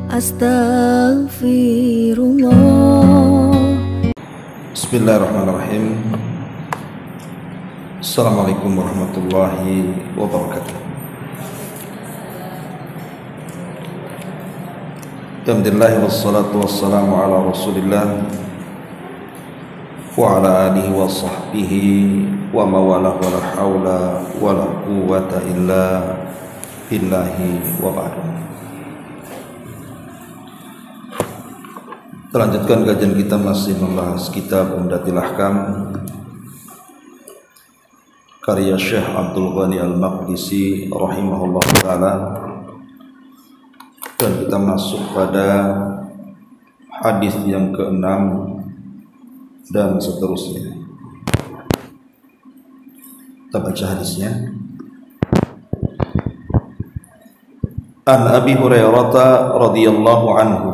Astaghfirullah. Bismillahirrahmanirrahim. Assalamualaikum warahmatullahi wabarakatuh. Alhamdulillah wassalatu wassalamu ala Rasulillah wa ala alihi wa sahbihi wa mawalah wa la hawla wa la quwwata illa billahi wa ba'du. Lanjutkan kajian kita masih membahas kitab Umdatul Ahkam karya Syekh Abdul Ghani Al-Maqdisi rahimahullah ta'ala, dan kita masuk pada hadis yang ke-6 dan seterusnya. Kita baca hadisnya. An Abi Hurairah radhiyallahu anhu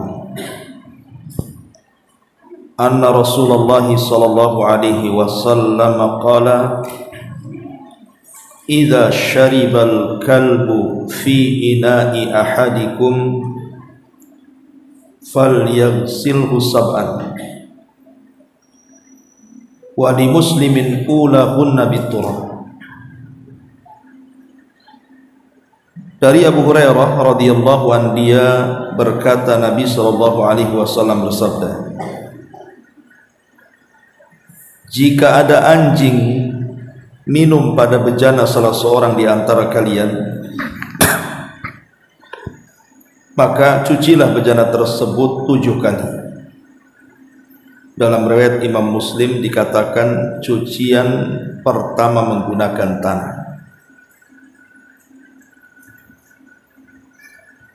anna Rasulullah sallallahu alaihi wasallam qala idza syaribal kalbu fi ina'i ahadikum falyaghsilhu sab'an wa li muslimin ulahunna biturab. Dari Abu Hurairah radhiyallahu anhu, dia berkata, Nabi sallallahu alaihi wasallam bersabda, jika ada anjing minum pada bejana salah seorang di antara kalian, maka cucilah bejana tersebut 7 kali. Dalam riwayat Imam Muslim dikatakan cucian pertama menggunakan tanah.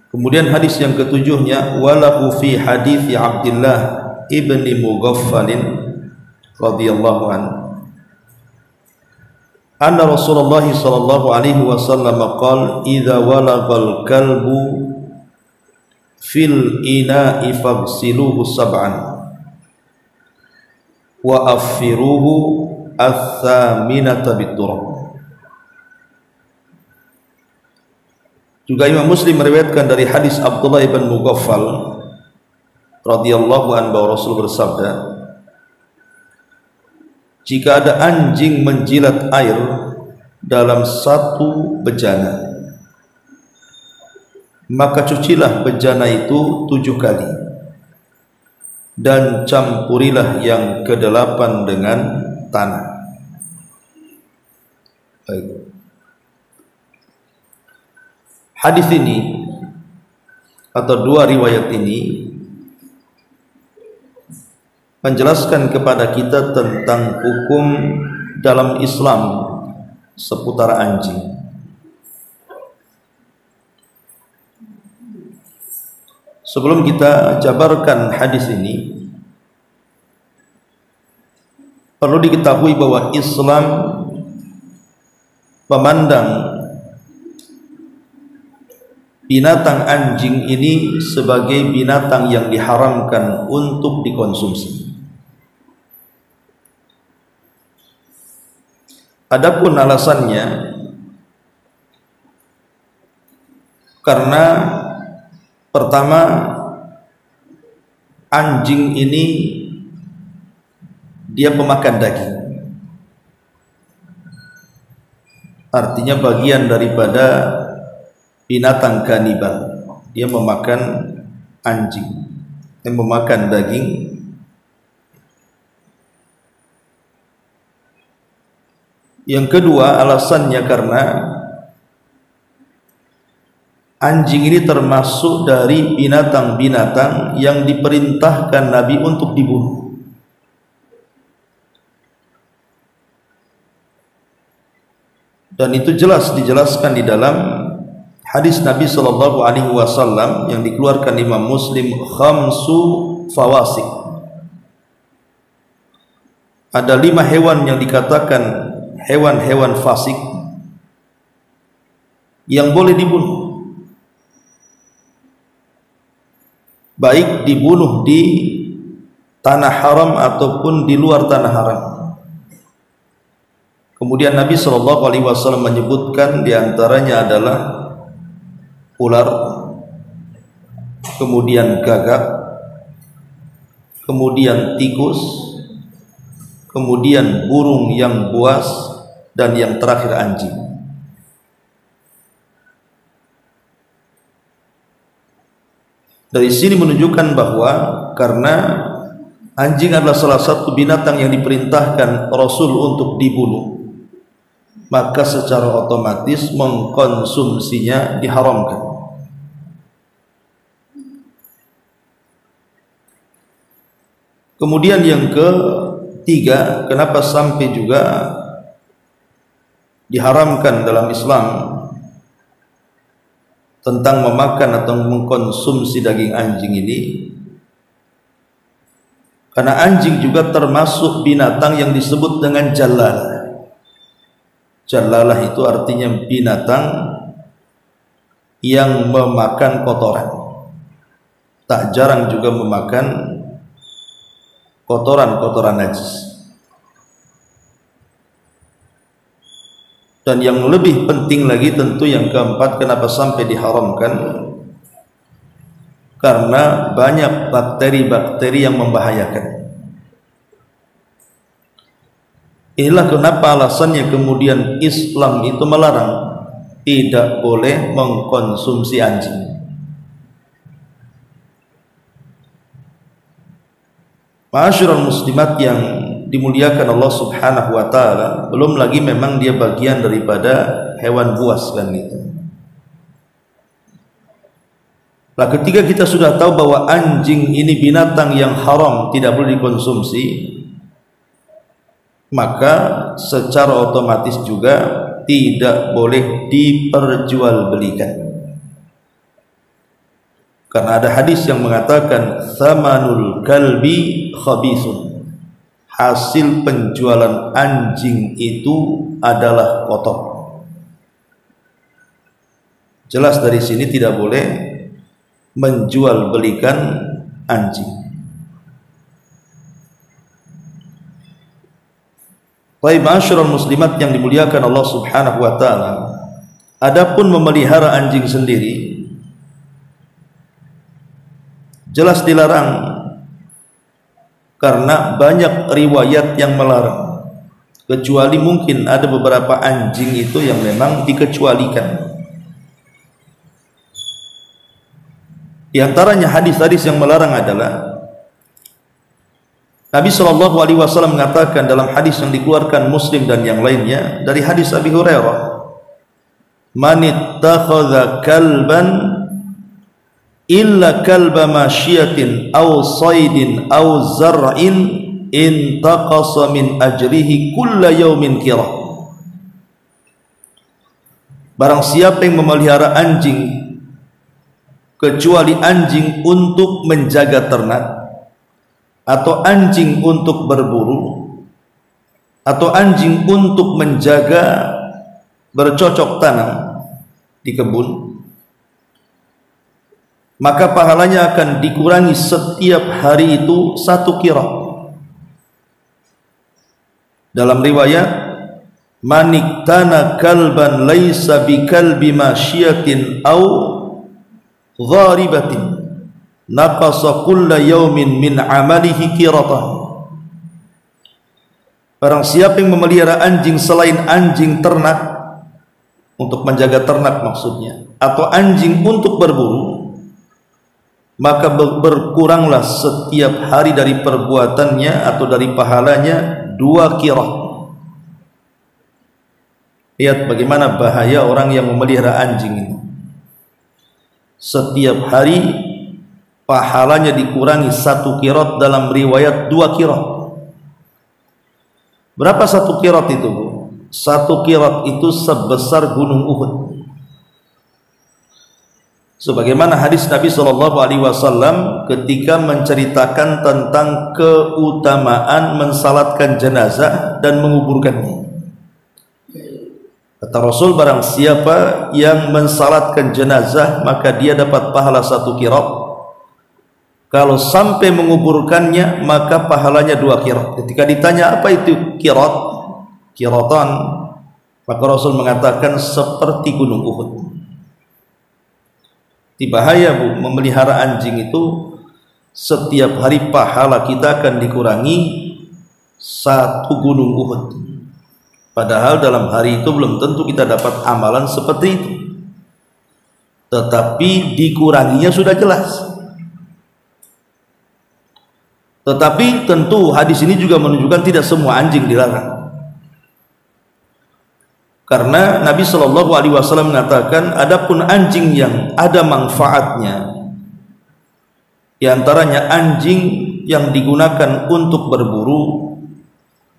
Kemudian hadis yang ketujuhnya, walahu fi hadithi Abdullah ibni Mughaffalin radhiyallahu anhu anna Rasulullah sallallahu alaihi wasallam qala idza walagal kalbu fil ina'i faghsiluhu sab'an wa affiruhu ats-tsaminata biturab. Juga Imam Muslim meriwayatkan dari hadis Abdullah ibn Mughaffal radhiyallahu anhu bahwa Rasul bersabda, jika ada anjing menjilat air dalam satu bejana, maka cucilah bejana itu 7 kali dan campurilah yang ke-8 dengan tanah. Baik. Hadis ini atau 2 riwayat ini menjelaskan kepada kita tentang hukum dalam Islam seputar anjing. Sebelum kita jabarkan hadis ini, perlu diketahui bahwa Islam memandang binatang anjing ini sebagai binatang yang diharamkan untuk dikonsumsi. Adapun alasannya, karena pertama, anjing ini dia pemakan daging, artinya bagian daripada binatang kanibal. Dia memakan anjing, yang memakan daging. Yang kedua alasannya karena anjing ini termasuk dari binatang-binatang yang diperintahkan Nabi untuk dibunuh. Dan itu jelas dijelaskan di dalam hadis Nabi sallallahu alaihi wasallam yang dikeluarkan Imam Muslim, khamsu fawasik. Ada 5 hewan yang dikatakan hewan-hewan fasik yang boleh dibunuh, baik dibunuh di tanah haram ataupun di luar tanah haram. Kemudian Nabi sallallahu alaihi wasallam menyebutkan di antaranya adalah ular, kemudian gagak, kemudian tikus, kemudian burung yang buas, dan yang terakhir anjing. Dari sini menunjukkan bahwa karena anjing adalah salah satu binatang yang diperintahkan Rasul untuk dibunuh, maka secara otomatis mengkonsumsinya diharamkan. Kemudian yang ketiga, kenapa sampai juga diharamkan dalam Islam tentang memakan atau mengkonsumsi daging anjing ini? Karena anjing juga termasuk binatang yang disebut dengan jalalah. Jalalah itu artinya binatang yang memakan kotoran. Tak jarang juga memakan kotoran-kotoran najis. Dan yang lebih penting lagi tentu yang keempat, kenapa sampai diharamkan? Karena banyak bakteri-bakteri yang membahayakan. Inilah kenapa alasannya kemudian Islam itu melarang tidak boleh mengkonsumsi anjing. Ma'asyiral muslimat yang dimuliakan Allah Subhanahu wa taala, belum lagi memang dia bagian daripada hewan buas kan gitu. Nah, ketika kita sudah tahu bahwa anjing ini binatang yang haram, tidak boleh dikonsumsi, maka secara otomatis juga tidak boleh diperjualbelikan. Karena ada hadis yang mengatakan thamanul kalbi khabisun, hasil penjualan anjing itu adalah kotor. Jelas dari sini tidak boleh menjual belikan anjing. Baik, ma'asyiral muslimat yang dimuliakan Allah Subhanahu wa taala, adapun memelihara anjing sendiri jelas dilarang karena banyak riwayat yang melarang, kecuali mungkin ada beberapa anjing itu yang memang dikecualikan. Di antaranya hadis-hadis yang melarang adalah Nabi Shallallahu Alaihi Wasallam mengatakan dalam hadis yang dikeluarkan Muslim dan yang lainnya dari hadis Abi Hurairah, "Man ittakhadha kalban illa kalba masyiatin aw saydin aw zar'in intaqasa min ajrihi kulla yaumin qirah." Barang siapa yang memelihara anjing kecuali anjing untuk menjaga ternak, atau anjing untuk berburu, atau anjing untuk menjaga bercocok tanam di kebun, maka pahalanya akan dikurangi setiap hari itu 1 qirah. Dalam riwayat, maniktana kalban laisa bikalbi masyiatin au gharibatin naqasa kulla yaumin min amalihi qiratan. Barang siapa yang memelihara anjing selain anjing ternak, untuk menjaga ternak maksudnya, atau anjing untuk berburu, maka berkuranglah setiap hari dari perbuatannya atau dari pahalanya 2 qirah. Lihat bagaimana bahaya orang yang memelihara anjing ini. Setiap hari pahalanya dikurangi 1 qirah, dalam riwayat 2 qirah. Berapa 1 qirah itu, Bu? 1 qirah itu sebesar gunung Uhud. Sebagaimana hadis Nabi SAW ketika menceritakan tentang keutamaan mensalatkan jenazah dan menguburkannya. Kata Rasul, barang siapa yang mensalatkan jenazah maka dia dapat pahala 1 qirah. Kalau sampai menguburkannya maka pahalanya 2 qirah. Ketika ditanya apa itu qirah, qiratan, maka Rasul mengatakan seperti gunung Uhud. bahaya Bu, memelihara anjing itu setiap hari pahala kita akan dikurangi 1 gunung Uhud. Padahal dalam hari itu belum tentu kita dapat amalan seperti itu, tetapi dikuranginya sudah jelas. Tetapi tentu hadis ini juga menunjukkan tidak semua anjing dilarang. Karena Nabi Shallallahu Alaihi Wasallam mengatakan, adapun anjing yang ada manfaatnya, diantaranya anjing yang digunakan untuk berburu,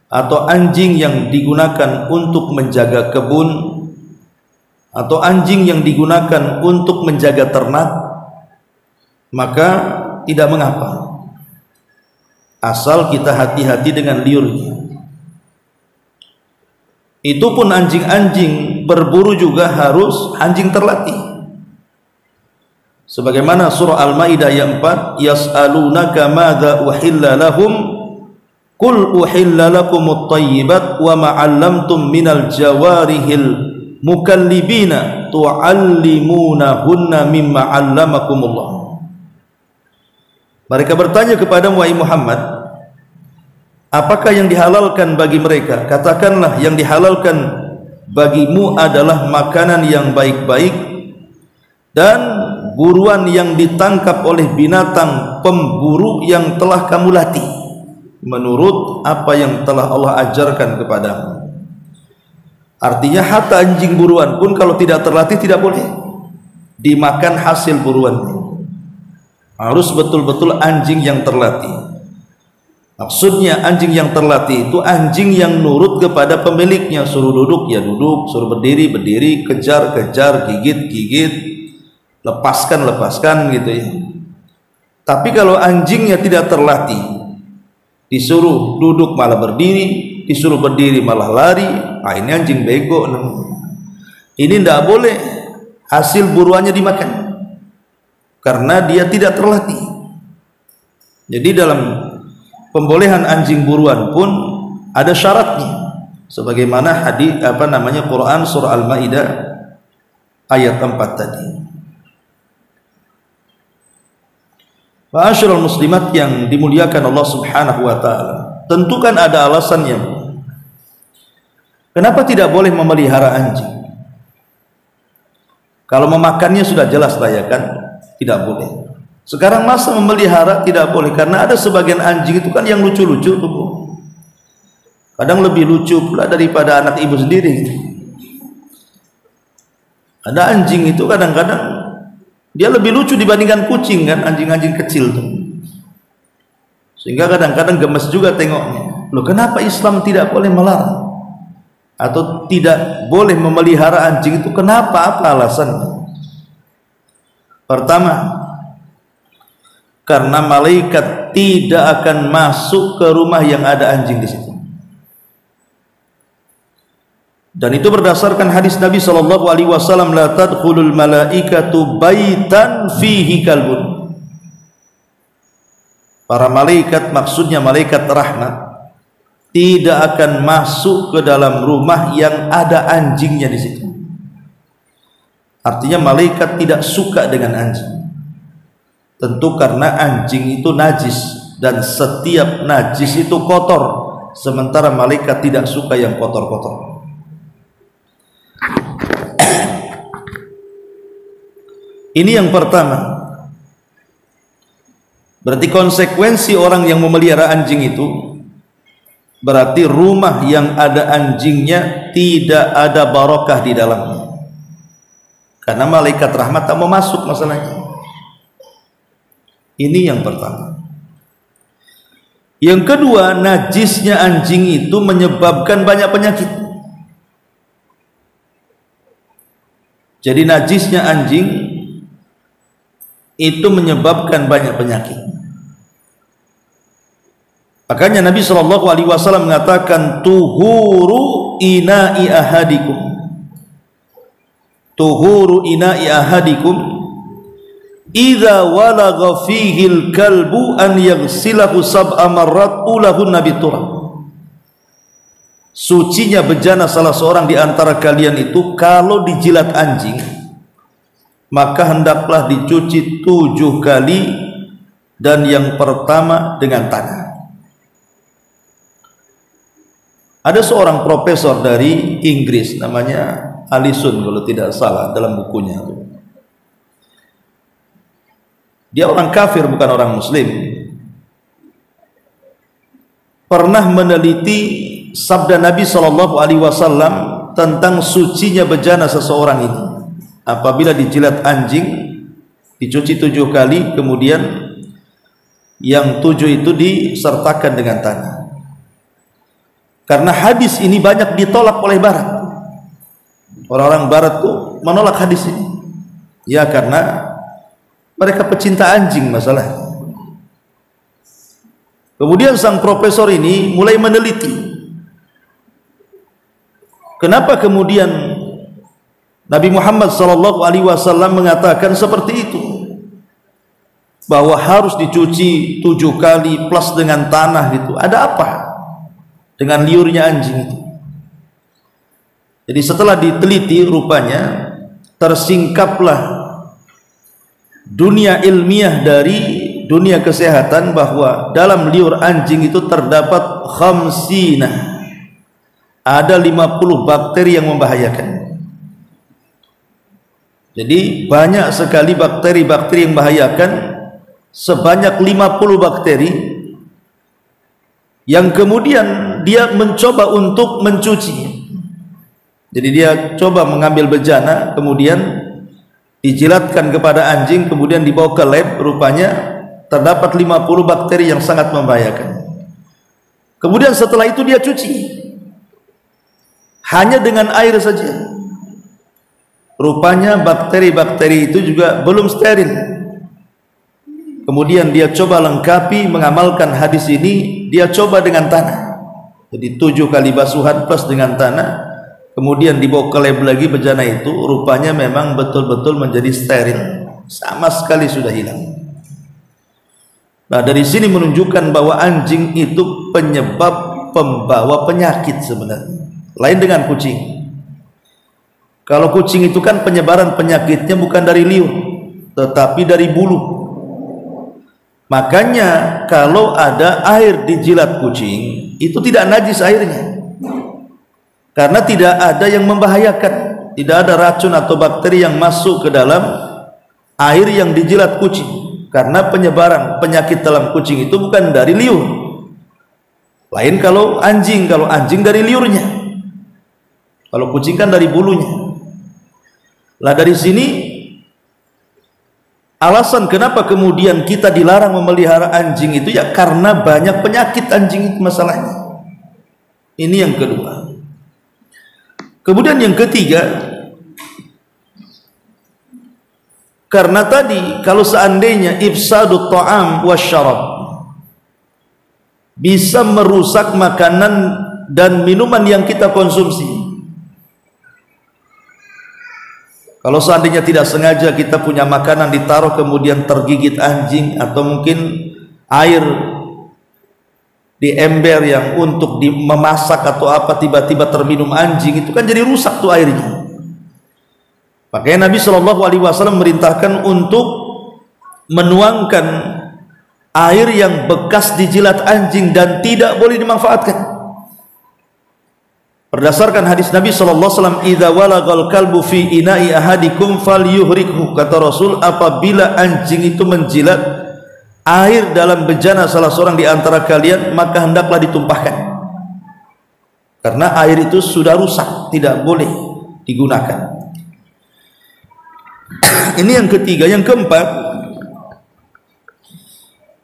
atau anjing yang digunakan untuk menjaga kebun, atau anjing yang digunakan untuk menjaga ternak, maka tidak mengapa, asal kita hati-hati dengan liurnya. Itu pun anjing-anjing berburu juga harus anjing terlatih. Sebagaimana surah Al-Maidah ayat 4, yas'alunaka madza uhilla lahum qul uhilla lakumut thayyibat wa ma 'allamtum minal jawarihil mukallibina tu'allimunahunna mimma 'allamakumullah. Mereka bertanya kepada Muhammad, apakah yang dihalalkan bagi mereka? Katakanlah, yang dihalalkan bagimu adalah makanan yang baik-baik dan buruan yang ditangkap oleh binatang pemburu yang telah kamu latih, menurut apa yang telah Allah ajarkan kepadamu. Artinya hatta anjing buruan pun kalau tidak terlatih tidak boleh dimakan hasil buruannya. Harus betul-betul anjing yang terlatih. Maksudnya anjing yang terlatih itu anjing yang nurut kepada pemiliknya, suruh duduk ya duduk, suruh berdiri berdiri, kejar kejar, gigit gigit, lepaskan lepaskan gitu ya. Tapi kalau anjingnya tidak terlatih, disuruh duduk malah berdiri, disuruh berdiri malah lari, ah ini anjing bego. Ini tidak boleh hasil buruannya dimakan karena dia tidak terlatih. Jadi dalam pembolehan anjing buruan pun ada syaratnya, sebagaimana hadis Quran surah Al-Maidah ayat 4 tadi. Ma'asyiral muslimat yang dimuliakan Allah Subhanahu wa taala, tentu kan ada alasannya. Kenapa tidak boleh memelihara anjing? Kalau memakannya sudah jelas lah ya kan, tidak boleh. Sekarang masa memelihara tidak boleh, karena ada sebagian anjing itu kan yang lucu-lucu tuh, kadang lebih lucu pula daripada anak ibu sendiri. Ada anjing itu kadang-kadang dia lebih lucu dibandingkan kucing kan, anjing-anjing kecil tuh. Sehingga kadang-kadang gemes juga tengoknya. Loh, kenapa Islam tidak boleh melarang atau tidak boleh memelihara anjing itu? Kenapa? Apa alasannya? Pertama, karena malaikat tidak akan masuk ke rumah yang ada anjing di situ. Dan itu berdasarkan hadis Nabi Shallallahu Alaihi Wasallam, la tadkhulul malaikatu baitan fihi kalbun. Para malaikat, maksudnya malaikat rahmat, tidak akan masuk ke dalam rumah yang ada anjingnya di situ. Artinya malaikat tidak suka dengan anjing. Tentu karena anjing itu najis dan setiap najis itu kotor, sementara malaikat tidak suka yang kotor-kotor. Ini yang pertama. Berarti konsekuensi orang yang memelihara anjing itu berarti rumah yang ada anjingnya tidak ada barokah di dalamnya, karena malaikat rahmat tak mau masuk masalahnya. Ini yang pertama. Yang kedua, najisnya anjing itu menyebabkan banyak penyakit. Jadi najisnya anjing itu menyebabkan banyak penyakit. Makanya Nabi Shallallahu Alaihi Wasallam mengatakan, tuhuru ina'i ahadikum, tuhuru ina'i ahadikum idza walagha fihil kalbu an yaghsilahu sab'a marrat ulahun nabi turab. Sucinya bejana salah seorang di antara kalian itu kalau dijilat anjing maka hendaklah dicuci 7 kali, dan yang pertama dengan tanah. Ada seorang profesor dari Inggris namanya Allison kalau tidak salah dalam bukunya. Dia orang kafir bukan orang muslim. Pernah meneliti sabda Nabi SAW tentang sucinya bejana seseorang ini. Apabila dijilat anjing dicuci 7 kali, kemudian yang 7 itu disertakan dengan tanah. Karena hadis ini banyak ditolak oleh Barat. Orang-orang Barat tuh menolak hadis ini. Ya karena mereka pecinta anjing masalah. Kemudian sang profesor ini mulai meneliti. Kenapa kemudian Nabi Muhammad SAW mengatakan seperti itu? Bahwa harus dicuci 7 kali plus dengan tanah gitu. Ada apa dengan liurnya anjing itu? Jadi setelah diteliti, rupanya tersingkaplah dunia ilmiah dari dunia kesehatan bahwa dalam liur anjing itu terdapat khamsina, ada 50 bakteri yang membahayakan. Jadi banyak sekali bakteri-bakteri yang membahayakan, sebanyak 50 bakteri yang kemudian dia mencoba untuk mencuci. Jadi dia coba mengambil bejana, kemudian dijilatkan kepada anjing, kemudian dibawa ke lab, rupanya terdapat 50 bakteri yang sangat membahayakan. Kemudian setelah itu dia cuci hanya dengan air saja. Rupanya bakteri-bakteri itu juga belum steril. Kemudian dia coba lengkapi mengamalkan hadis ini, dia coba dengan tanah. Jadi 7 kali basuhan plus dengan tanah. Kemudian dibawa ke lab lagi bejana itu, rupanya memang betul-betul menjadi steril, sama sekali sudah hilang. Nah, dari sini menunjukkan bahwa anjing itu penyebab pembawa penyakit sebenarnya, lain dengan kucing. Kalau kucing itu kan penyebaran penyakitnya bukan dari liur, tetapi dari bulu. Makanya kalau ada air di jilat kucing, itu tidak najis airnya, karena tidak ada yang membahayakan, tidak ada racun atau bakteri yang masuk ke dalam air yang dijilat kucing. Karena penyebaran penyakit dalam kucing itu bukan dari liur. Lain kalau anjing dari liurnya. Kalau kucing kan dari bulunya. Lah dari sini alasan kenapa kemudian kita dilarang memelihara anjing itu ya karena banyak penyakit anjing itu masalahnya. Ini yang kedua. Kemudian yang ketiga, karena tadi kalau seandainya ifsadut ta'am wasyarab bisa merusak makanan dan minuman yang kita konsumsi. Kalau seandainya tidak sengaja kita punya makanan ditaruh kemudian tergigit anjing, atau mungkin air di ember yang untuk memasak atau apa tiba-tiba terminum anjing, itu kan jadi rusak tuh airnya. Makanya Nabi SAW merintahkan untuk menuangkan air yang bekas dijilat anjing dan tidak boleh dimanfaatkan. Berdasarkan hadis Nabi SAW, idza walagal kalbu fi ina'i ahadikum falyuhrikhu, kata Rasul, apabila anjing itu menjilat air dalam bejana salah seorang di antara kalian, maka hendaklah ditumpahkan, karena air itu sudah rusak, tidak boleh digunakan. Ini yang ketiga. Yang keempat,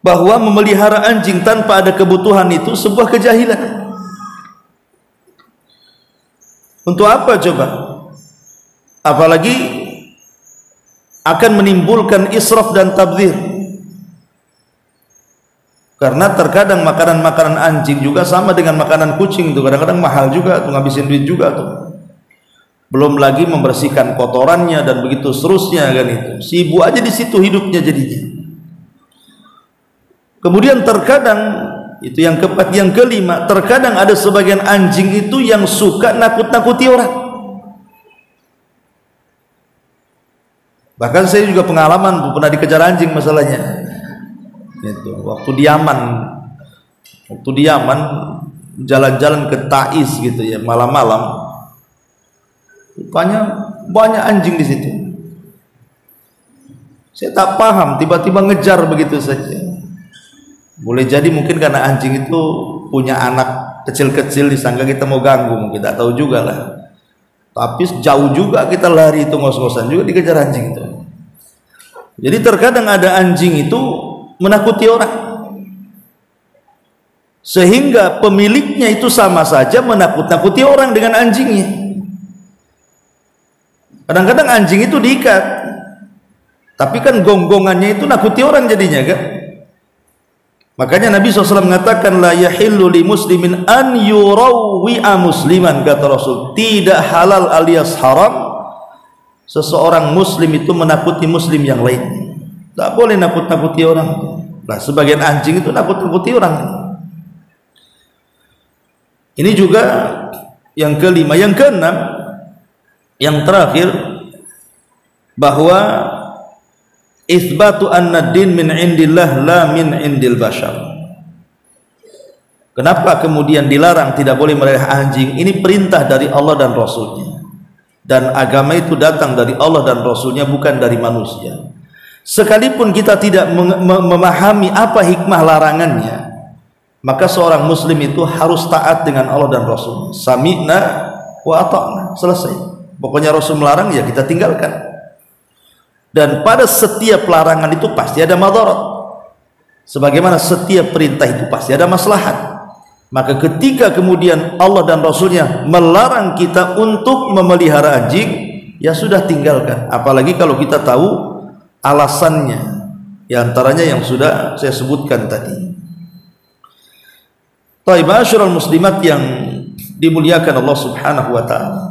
bahwa memelihara anjing tanpa ada kebutuhan itu sebuah kejahilan. Untuk apa coba? Apalagi akan menimbulkan israf dan tabdzir. Karena terkadang makanan-makanan anjing juga sama dengan makanan kucing tuh, kadang-kadang mahal juga tuh, ngabisin duit juga tuh. Belum lagi membersihkan kotorannya dan begitu seterusnya kan itu. Sibuk aja di situ hidupnya jadinya. Kemudian terkadang itu yang keempat. Yang kelima, terkadang ada sebagian anjing itu yang suka nakut-nakuti orang. Bahkan saya juga pengalaman pernah dikejar anjing masalahnya. Itu waktu di Yaman jalan-jalan ke Taiz gitu ya, malam-malam. Rupanya banyak anjing di situ. Saya tak paham, tiba-tiba ngejar begitu saja. Boleh jadi mungkin karena anjing itu punya anak kecil-kecil, disangka kita mau ganggu, mungkin tak tahu juga lah. Tapi jauh juga kita lari itu, ngos-ngosan juga dikejar anjing itu. Jadi terkadang ada anjing itu menakuti orang, sehingga pemiliknya itu sama saja menakut-nakuti orang dengan anjingnya. Kadang-kadang anjing itu diikat, tapi kan gonggongannya itu nakuti orang jadinya kan. Makanya Nabi SAW mengatakan la yahillu li muslimin an yurawwi'a musliman, kata Rasul, tidak halal alias haram seseorang muslim itu menakuti muslim yang lain. Tak boleh nakut-nakuti orang. Nah, sebagian anjing itu nakut-nakuti orang. Ini juga yang kelima. Yang keenam, yang terakhir, bahwa itsbatu anna din min indillah la min indil bashar. Kenapa kemudian dilarang tidak boleh melihara anjing? Ini perintah dari Allah dan Rasulnya, dan agama itu datang dari Allah dan Rasulnya, bukan dari manusia. Sekalipun kita tidak memahami apa hikmah larangannya, maka seorang muslim itu harus taat dengan Allah dan Rasulnya. Sami'na wa ata'na, selesai. Pokoknya Rasul melarang, ya kita tinggalkan. Dan pada setiap larangan itu pasti ada madarat, sebagaimana setiap perintah itu pasti ada maslahat. Maka ketika kemudian Allah dan Rasulnya melarang kita untuk memelihara anjing, ya sudah tinggalkan. Apalagi kalau kita tahu alasannya, ya antaranya yang sudah saya sebutkan tadi. Taib, ma'asyiral muslimat yang dimuliakan Allah Subhanahu wa ta'ala,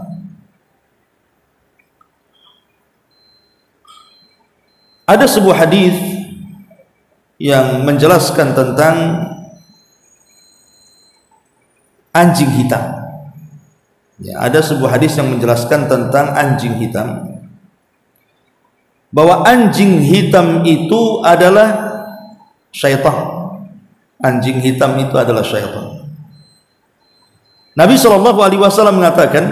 ada sebuah hadis yang menjelaskan tentang anjing hitam. Ya, ada sebuah hadis yang menjelaskan tentang anjing hitam, bahwa anjing hitam itu adalah syaitan. Anjing hitam itu adalah syaitan. Nabi SAW mengatakan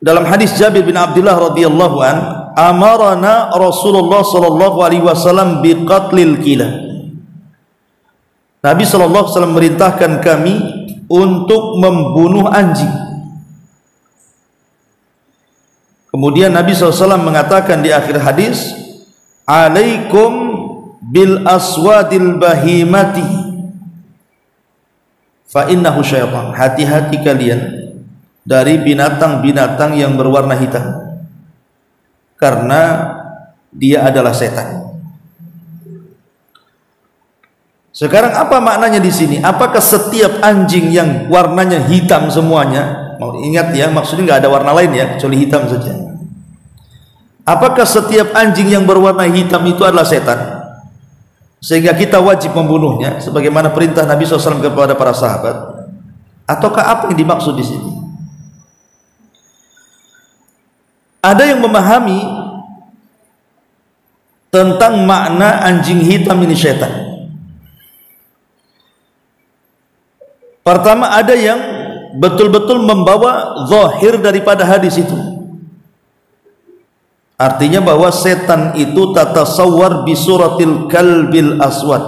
dalam hadis Jabir bin Abdullah radhiyallahu an, amarana Rasulullah SAW biqatlil kilab. Nabi SAW merintahkan kami untuk membunuh anjing. Kemudian Nabi SAW mengatakan di akhir hadis, alaikum bil aswadil bahimati fa innahu syaitan. Hati-hati kalian dari binatang-binatang yang berwarna hitam, karena dia adalah setan. Sekarang apa maknanya di sini? Apakah setiap anjing yang warnanya hitam semuanya? Ingat ya, maksudnya nggak ada warna lain ya, kecuali hitam saja. Apakah setiap anjing yang berwarna hitam itu adalah setan, sehingga kita wajib membunuhnya sebagaimana perintah Nabi SAW kepada para sahabat? Ataukah apa yang dimaksud di sini? Ada yang memahami tentang makna anjing hitam ini setan. Pertama, ada yang betul-betul membawa zahir daripada hadis itu, artinya bahwa setan itu tatasawwar bisuratil kalbil aswad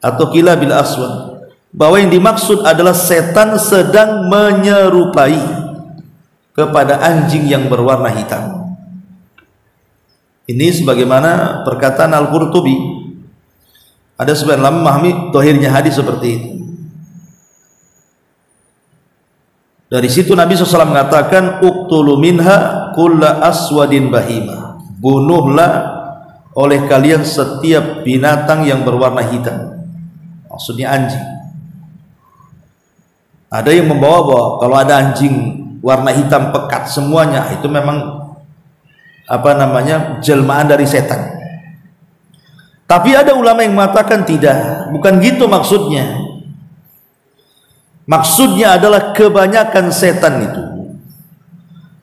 atau kilabil aswad, bahwa yang dimaksud adalah setan sedang menyerupai kepada anjing yang berwarna hitam. Ini sebagaimana perkataan Al-Qurtubi. Ada sebagian ulama memahami zahirnya hadis seperti itu. Dari situ Nabi SAW mengatakan, uqtulu minha kulla aswadin bahima, bunuhlah oleh kalian setiap binatang yang berwarna hitam, maksudnya anjing. Ada yang membawa bahwa kalau ada anjing warna hitam pekat semuanya, itu memang apa namanya, jelmaan dari setan. Tapi ada ulama yang mengatakan tidak, bukan gitu maksudnya. Maksudnya adalah kebanyakan setan itu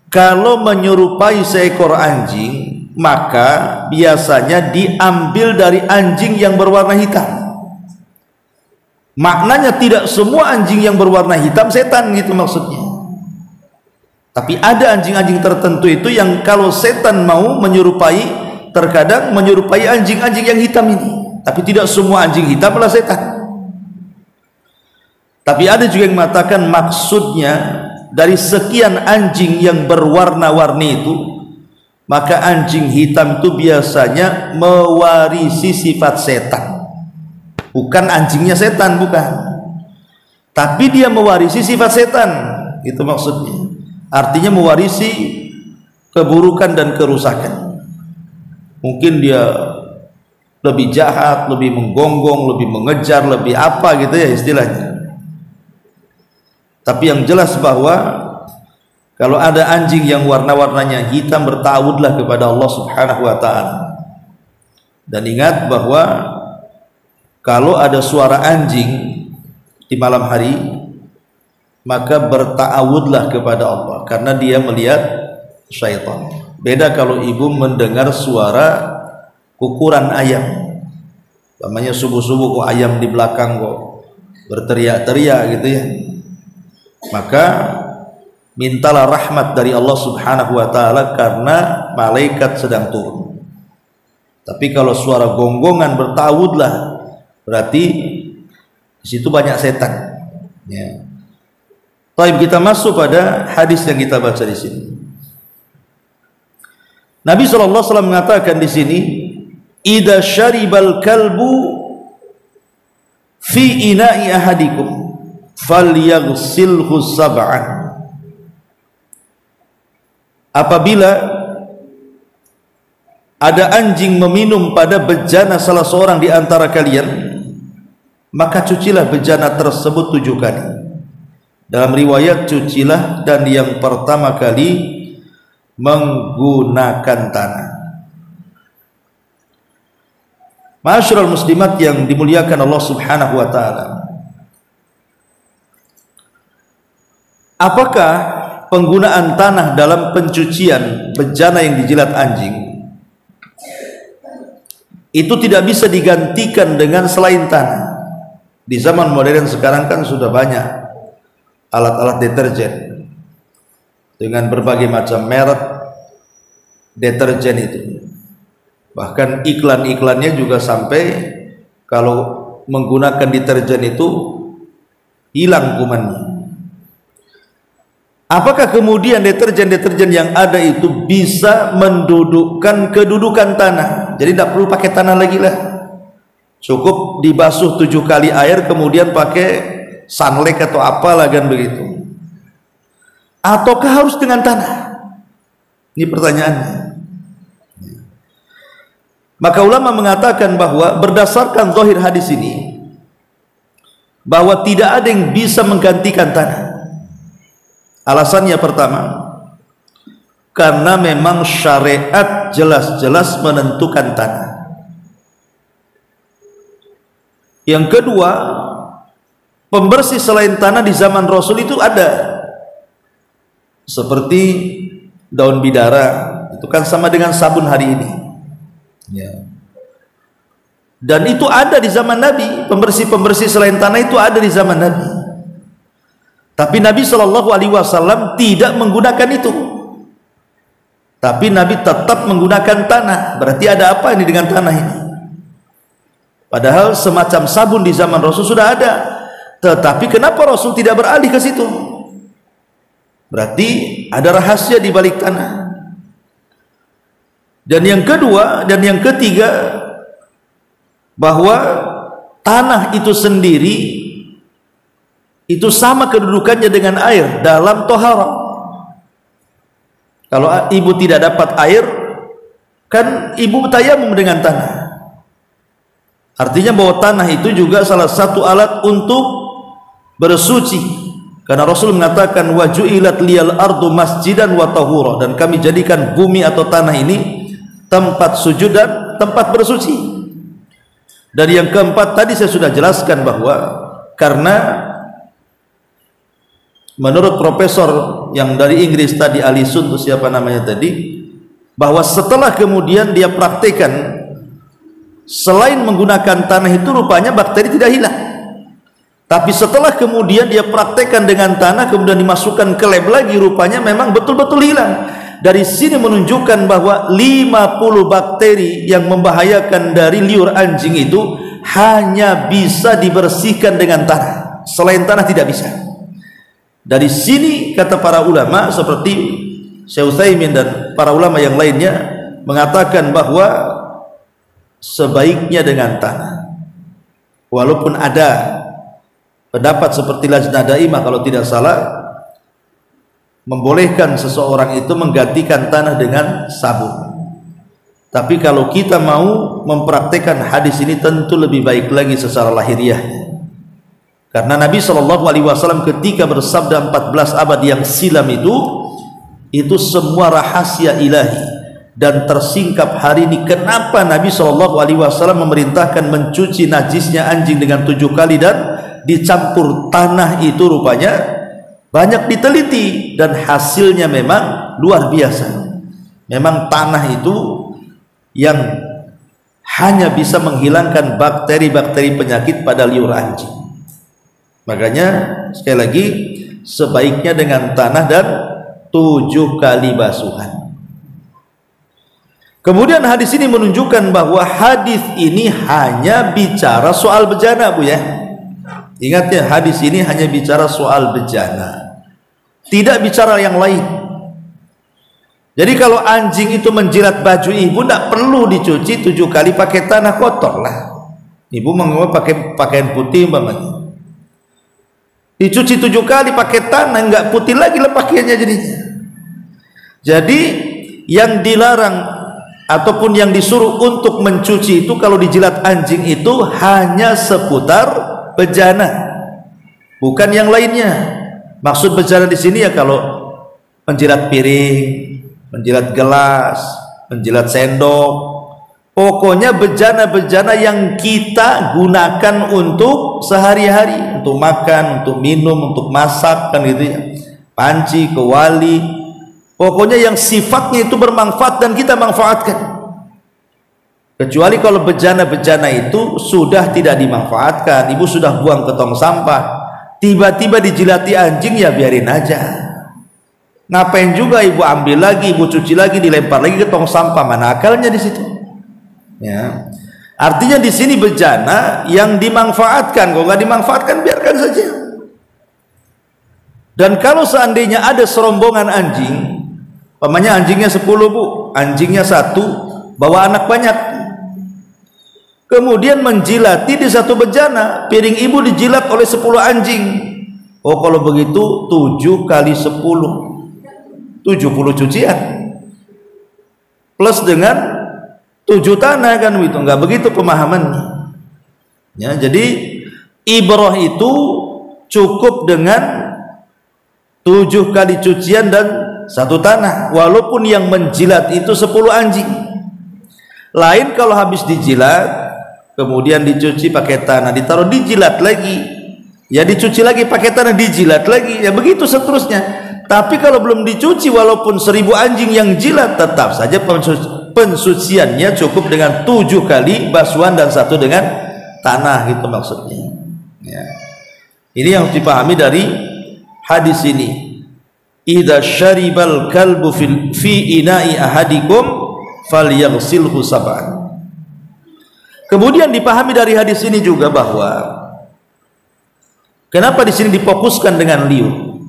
kalau menyerupai seekor anjing, maka biasanya diambil dari anjing yang berwarna hitam. Maknanya tidak semua anjing yang berwarna hitam setan, gitu maksudnya. Tapi ada anjing-anjing tertentu itu yang kalau setan mau menyerupai, terkadang menyerupai anjing-anjing yang hitam ini. Tapi tidak semua anjing hitam adalah setan. Tapi ada juga yang mengatakan maksudnya dari sekian anjing yang berwarna-warni itu, maka anjing hitam itu biasanya mewarisi sifat setan. Bukan anjingnya setan, bukan, tapi dia mewarisi sifat setan, itu maksudnya. Artinya mewarisi keburukan dan kerusakan. Mungkin dia lebih jahat, lebih menggonggong, lebih mengejar, lebih apa gitu ya istilahnya. Tapi yang jelas bahwa kalau ada anjing yang warna-warnanya hitam, bertawudlah kepada Allah Subhanahu wa ta'ala. Dan ingat bahwa kalau ada suara anjing di malam hari, maka bertawudlah kepada Allah, karena dia melihat syaitan. Beda kalau ibu mendengar suara kukuran ayam, namanya subuh-subuh kok ayam di belakang kok berteriak-teriak gitu ya, maka mintalah rahmat dari Allah Subhanahu wa ta'ala karena malaikat sedang turun. Tapi kalau suara gonggongan, bertawudlah, berarti di situ banyak setan ya. Baik, kita masuk pada hadis yang kita baca di sini. Nabi SAW mengatakan di sini, idza syaribal kalbu fi ina'i ahadikum falyaghsilhu sab'an. Apabila ada anjing meminum pada bejana salah seorang di antara kalian, maka cucilah bejana tersebut 7 kali. Dalam riwayat cucilah dan yang pertama kali menggunakan tanah. Ma'asyiral muslimat yang dimuliakan Allah Subhanahu wa ta'ala, apakah penggunaan tanah dalam pencucian bejana yang dijilat anjing itu tidak bisa digantikan dengan selain tanah? Di zaman modern sekarang kan sudah banyak alat-alat deterjen dengan berbagai macam merek deterjen itu. Bahkan iklan-iklannya juga sampai kalau menggunakan deterjen itu hilang kumannya. Apakah kemudian deterjen-deterjen yang ada itu bisa mendudukkan kedudukan tanah? Jadi tidak perlu pakai tanah lagi lah, cukup dibasuh 7 kali air kemudian pakai sunlight atau apalah kan begitu, ataukah harus dengan tanah? Ini pertanyaannya. Maka ulama mengatakan bahwa berdasarkan zahir hadis ini, bahwa tidak ada yang bisa menggantikan tanah. Alasannya pertama, karena memang syariat jelas-jelas menentukan tanah. Yang kedua, pembersih selain tanah di zaman Rasul itu ada, seperti daun bidara, itu kan sama dengan sabun hari ini ya. Dan itu ada di zaman Nabi, pembersih-pembersih selain tanah itu ada di zaman Nabi. Tapi Nabi SAW tidak menggunakan itu, tapi Nabi tetap menggunakan tanah. Berarti ada apa ini dengan tanah ini? Padahal semacam sabun di zaman Rasul sudah ada, tetapi kenapa Rasul tidak beralih ke situ? Berarti ada rahasia di balik tanah. Dan yang kedua dan yang ketiga, bahwa tanah itu sendiri itu sama kedudukannya dengan air dalam toharah. Kalau ibu tidak dapat air, kan ibu tayamum dengan tanah. Artinya bahwa tanah itu juga salah satu alat untuk bersuci, karena Rasul mengatakan waju'ilat liyal ardu masjidan wa tahura, dan kami jadikan bumi atau tanah ini tempat sujud dan tempat bersuci. Dan yang keempat tadi saya sudah jelaskan bahwa karena menurut profesor yang dari Inggris tadi, Alison itu siapa namanya tadi, bahwa setelah kemudian dia praktekkan, selain menggunakan tanah itu rupanya bakteri tidak hilang. Tapi setelah kemudian dia praktekkan dengan tanah, kemudian dimasukkan ke lab lagi, rupanya memang betul-betul hilang. Dari sini menunjukkan bahwa 50 bakteri yang membahayakan dari liur anjing itu hanya bisa dibersihkan dengan tanah. Selain tanah tidak bisa. Dari sini kata para ulama seperti Syekh Utsaimin dan para ulama yang lainnya mengatakan bahwa sebaiknya dengan tanah. Walaupun ada pendapat seperti Lajnah Daimah kalau tidak salah membolehkan seseorang itu menggantikan tanah dengan sabun. Tapi kalau kita mau mempraktekkan hadis ini tentu lebih baik lagi secara lahiriah. Karena Nabi SAW ketika bersabda 14 abad yang silam itu semua rahasia ilahi dan tersingkap hari ini. Kenapa Nabi SAW memerintahkan mencuci najisnya anjing dengan 7 kali dan dicampur tanah itu, rupanya banyak diteliti dan hasilnya memang luar biasa. Memang tanah itu yang hanya bisa menghilangkan bakteri-bakteri penyakit pada liur anjing. Makanya sekali lagi sebaiknya dengan tanah dan 7 kali basuhan. Kemudian hadis ini menunjukkan bahwa hadis ini hanya bicara soal bejana, Bu ya. Ingat ya, hadis ini hanya bicara soal bejana, tidak bicara yang lain. Jadi kalau anjing itu menjilat baju ibu, tidak perlu dicuci 7 kali pakai tanah, kotor lah. Ibu mau pakai pakaian putih umpamanya, dicuci 7 kali pakai tanah, nggak putih lagi lah pakaiannya jadinya. Jadi yang dilarang ataupun yang disuruh untuk mencuci itu kalau dijilat anjing itu hanya seputar bejana, bukan yang lainnya. Maksud bejana di sini ya kalau menjilat piring, menjilat gelas, menjilat sendok, pokoknya bejana-bejana yang kita gunakan untuk sehari-hari, untuk makan, untuk minum, untuk masak, kan gitu ya. Panci, kewali, pokoknya yang sifatnya itu bermanfaat dan kita manfaatkan. Kecuali kalau bejana-bejana itu sudah tidak dimanfaatkan, ibu sudah buang ke tong sampah, tiba-tiba dijilati anjing, ya biarin aja. Ngapain juga ibu ambil lagi, ibu cuci lagi, dilempar lagi ke tong sampah, mana akalnya di situ? Ya. Artinya di sini bejana yang dimanfaatkan, kalau nggak dimanfaatkan biarkan saja. Dan kalau seandainya ada serombongan anjing, pamannya anjingnya 10 Bu, anjingnya 1 bawa anak banyak, kemudian menjilati di satu bejana, piring ibu dijilat oleh 10 anjing. Oh kalau begitu 7 kali 10, 70 cucian plus dengan 7 tanah, kan itu enggak begitu pemahamannya ya. Jadi ibrah itu cukup dengan 7 kali cucian dan 1 tanah, walaupun yang menjilat itu 10 anjing. Lain kalau habis dijilat kemudian dicuci pakai tanah, ditaruh dijilat lagi, ya dicuci lagi pakai tanah, dijilat lagi, ya begitu seterusnya. Tapi kalau belum dicuci, walaupun 1000 anjing yang jilat, tetap saja pensuciannya cukup dengan 7 kali basuhan dan 1 dengan tanah, gitu maksudnya ya. Ini yang dipahami dari hadis ini. Idza syaribal kalbu fi ina'i ahadikum falyaghsilhu sab'an. Kemudian dipahami dari hadis ini juga bahwa kenapa di sini difokuskan dengan liur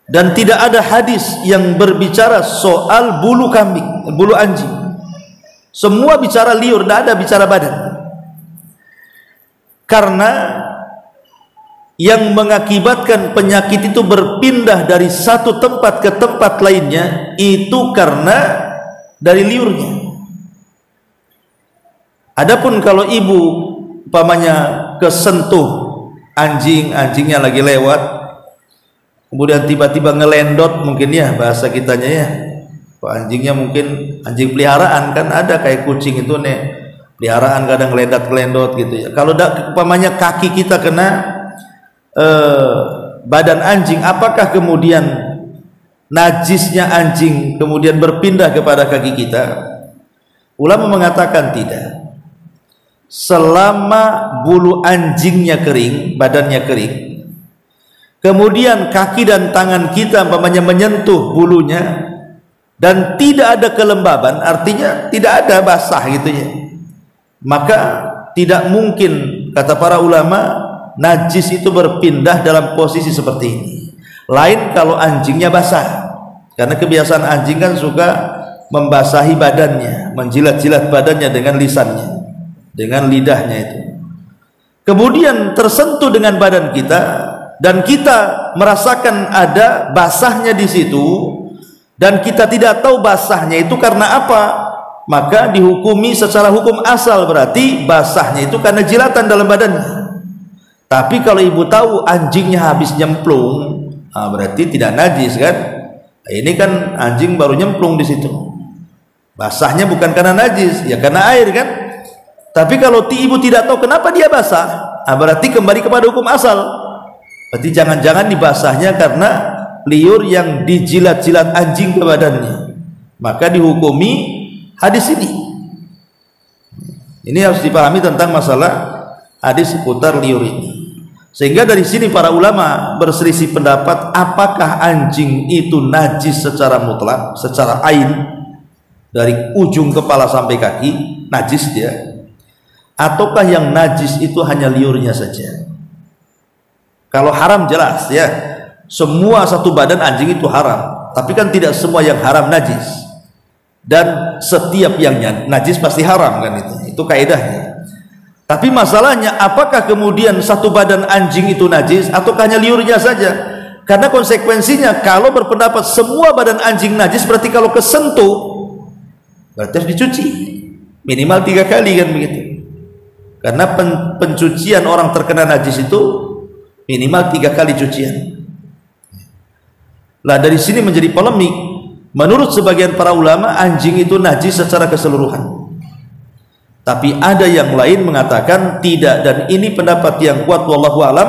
dan tidak ada hadis yang berbicara soal bulu kambing, bulu anjing. Semua bicara liur, tidak ada bicara badan. Karena yang mengakibatkan penyakit itu berpindah dari satu tempat ke tempat lainnya itu karena dari liurnya. Adapun kalau ibu umpamanya kesentuh anjingnya lagi lewat, kemudian tiba-tiba ngelendot, mungkin ya bahasa kitanya ya, anjingnya mungkin anjing peliharaan, kan ada kayak kucing itu nih peliharaan kadang ngelendot gitu ya. Kalau umpamanya kaki kita kena badan anjing, apakah kemudian najisnya anjing kemudian berpindah kepada kaki kita? Ulama mengatakan tidak. Selama bulu anjingnya kering, badannya kering, kemudian kaki dan tangan kita umpamanya menyentuh bulunya dan tidak ada kelembaban, artinya tidak ada basah gitu ya, maka tidak mungkin, kata para ulama, najis itu berpindah dalam posisi seperti ini. Lain kalau anjingnya basah, karena kebiasaan anjing kan suka membasahi badannya, menjilat-jilat badannya dengan lisannya, dengan lidahnya itu. Kemudian tersentuh dengan badan kita dan kita merasakan ada basahnya di situ, dan kita tidak tahu basahnya itu karena apa, maka dihukumi secara hukum asal, berarti basahnya itu karena jilatan dalam badannya. Tapi kalau ibu tahu anjingnya habis nyemplung, berarti tidak najis kan? Ini kan anjing baru nyemplung di situ, basahnya bukan karena najis, ya karena air kan? Tapi kalau ibu tidak tahu kenapa dia basah, berarti kembali kepada hukum asal. Berarti jangan-jangan dibasahnya karena liur yang dijilat-jilat anjing ke badannya, maka dihukumi hadis ini. Ini harus dipahami tentang masalah hadis seputar liur ini. Sehingga dari sini para ulama berselisih pendapat, apakah anjing itu najis secara mutlak, secara ain, dari ujung kepala sampai kaki najis dia, ataukah yang najis itu hanya liurnya saja. Kalau haram jelas ya, semua satu badan anjing itu haram, tapi kan tidak semua yang haram najis, dan setiap yang najis pasti haram kan, itu kaidahnya. Tapi masalahnya apakah kemudian satu badan anjing itu najis atau hanya liurnya saja? Karena konsekuensinya kalau berpendapat semua badan anjing najis, berarti kalau kesentuh berarti harus dicuci minimal 3 kali kan begitu. Karena pencucian orang terkena najis itu minimal 3 kali cucian. Lah dari sini menjadi polemik. Menurut sebagian para ulama anjing itu najis secara keseluruhan. Tapi ada yang lain mengatakan tidak, dan ini pendapat yang kuat wallahu alam,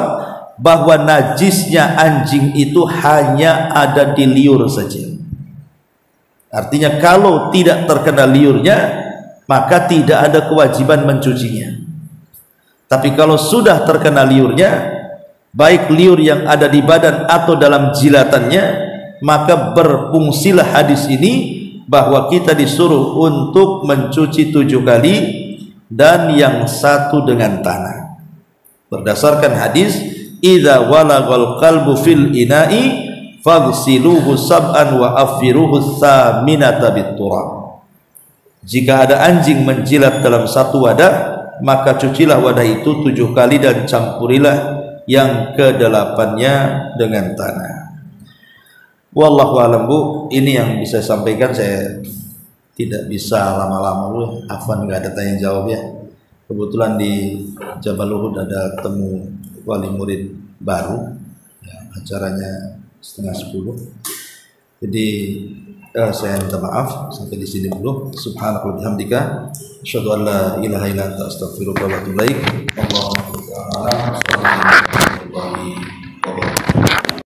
bahwa najisnya anjing itu hanya ada di liur saja. Artinya kalau tidak terkena liurnya maka tidak ada kewajiban mencucinya. Tapi kalau sudah terkena liurnya, baik liur yang ada di badan atau dalam jilatannya, maka berfungsilah hadis ini bahwa kita disuruh untuk mencuci 7 kali dan yang 1 dengan tanah. Berdasarkan hadis, idza walagal qalbu fil ina'i faghsiluhu sab'an wa affiruhu tsaminata bitturab. Jika ada anjing menjilat dalam satu wadah, maka cucilah wadah itu 7 kali dan campurilah yang ke-8-nya dengan tanah. Wallahu a'lam bu, ini yang bisa saya sampaikan. Saya tidak bisa lama-lama bu, afwan nggak ada tanya jawab ya. Kebetulan di Jabal Uhud ada temu wali murid baru, ya, acaranya 9:30. Jadi saya minta maaf sampai di sini dulu. Subhanaka wa bihamdika asyhadu an la ilaha illa anta astaghfiruka wa atubu ilaik. Allahu akbar.